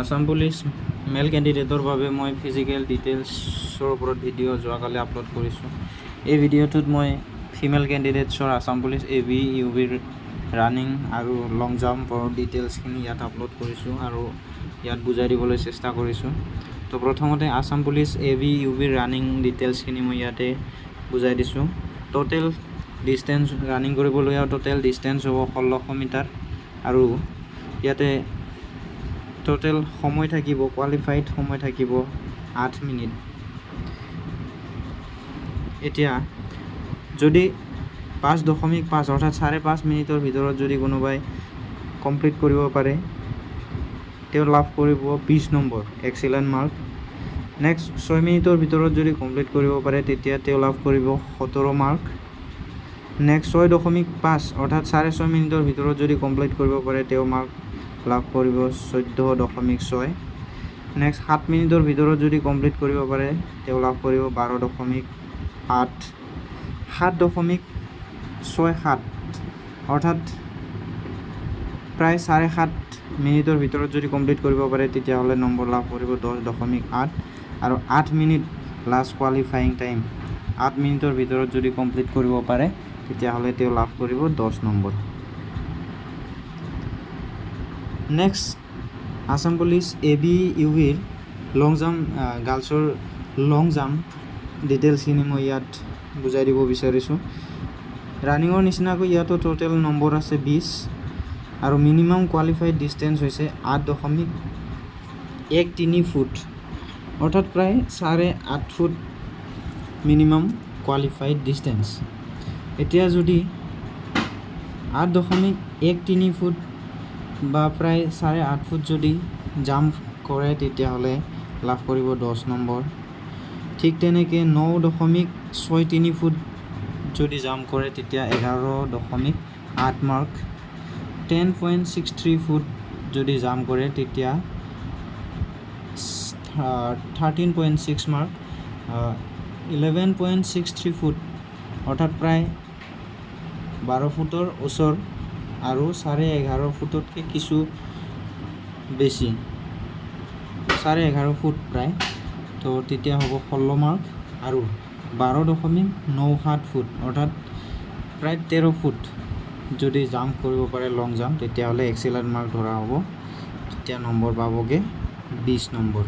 Assam police মেল কেণ্ডিডেটৰ বাবে মই physical ডিটেইলছৰ ওপৰত ভিডিঅ' যোৱাকালি আপলোড কৰিছোঁ। এই ভিডিঅ'টোত মই ফিমেল কেণ্ডিডেটছৰ আসাম পুলিচ AB UBৰ ৰানিং আৰু লং জাম্পৰ ডিটেইলছখিনি ইয়াত আপলোড কৰিছোঁ আৰু ইয়াত বুজাই দিবলৈ চেষ্টা কৰিছোঁ। তো প্ৰথমতে আসাম পুলিচ AB UBৰ ৰানিং ডিটেইলছখিনি মই ইয়াতে বুজাই দিছোঁ। টোটেল ডিষ্টেঞ্চ ৰানিং কৰিবলৈ টোটেল ডিষ্টেঞ্চ হ'ব 1600 মিটাৰ আৰু ইয়াতে টোটেল সময় থাকিব, কোৱালিফাইড সময় থাকিব 8 মিনিট। এতিয়া যদি 5.5 অৰ্থাৎ 5.5 মিনিটৰ ভিতৰত যদি কোনোবাই কমপ্লিট কৰিব পাৰে তেওঁ লাভ কৰিব 20 নম্বৰ এক্সিলেণ্ট মাৰ্ক। নেক্সট 6 মিনিটৰ ভিতৰত যদি কমপ্লিট কৰিব পাৰে তেতিয়া তেওঁ লাভ কৰিব 17 মাৰ্ক। নেক্সট 6.5 অৰ্থাৎ 6.5 মিনিটৰ ভিতৰত যদি কমপ্লিট কৰিব পাৰে তেওঁ মাৰ্ক লাভ কৰিব 14.6। নেক্সট 7 মিনিটৰ ভিতৰত যদি কমপ্লিট কৰিব পাৰে তেওঁ লাভ কৰিব 12.8। 7.67 অৰ্থাৎ প্ৰায় 7.5 মিনিটৰ ভিতৰত যদি কমপ্লিট কৰিব পাৰে তেতিয়াহ'লে নম্বৰ লাভ কৰিব 10.8 আৰু 8 মিনিট লাষ্ট কোৱালিফাইং টাইম। 8 মিনিটৰ ভিতৰত যদি কমপ্লিট কৰিব পাৰে তেতিয়াহ'লে তেওঁ লাভ কৰিব 10 number. Next Assam police AB UBৰ লং জাম্প গাৰ্লছৰ লং জাম্প ডিটেইলছখিনি মই ইয়াত বুজাই দিব বিচাৰিছোঁ। ৰানিঙৰ নিচিনাকৈ ইয়াতো টোটেল নম্বৰ আছে 20 আৰু মিনিমাম কোৱালিফাইড ডিষ্টেঞ্চ হৈছে 8.13 ফুট অৰ্থাৎ প্ৰায় 8.5 ফুট মিনিমাম কোৱালিফাইড ডিষ্টেঞ্চ। এতিয়া যদি 8.13 ফুট বা প্ৰায় 8.5 ফুট যদি জাম্প কৰে তেতিয়াহ'লে লাভ কৰিব 10 নম্বৰ। ঠিক তেনেকৈ 9.63 ফুট যদি জাম্প কৰে তেতিয়া 11.8 মাৰ্ক। 10.63 ফুট যদি জাম্প কৰে তেতিয়া 13.6 মাৰ্ক। 11.63 ফুট অৰ্থাৎ প্ৰায় 12 ফুটৰ ওচৰ আৰু 11.5 ফুটতকৈ কিছু বেছি 11.5 ফুট প্ৰায়, তো তেতিয়া হ'ব 16 মাৰ্ক। আৰু 12.97 ফুট অৰ্থাৎ প্ৰায় 13 ফুট যদি জাম্প কৰিব পাৰে লং জাম্প তেতিয়াহ'লে এক্সিলেণ্ট মাৰ্ক ধৰা হ'ব, তেতিয়া নম্বৰ পাবগৈ 20 নম্বৰ।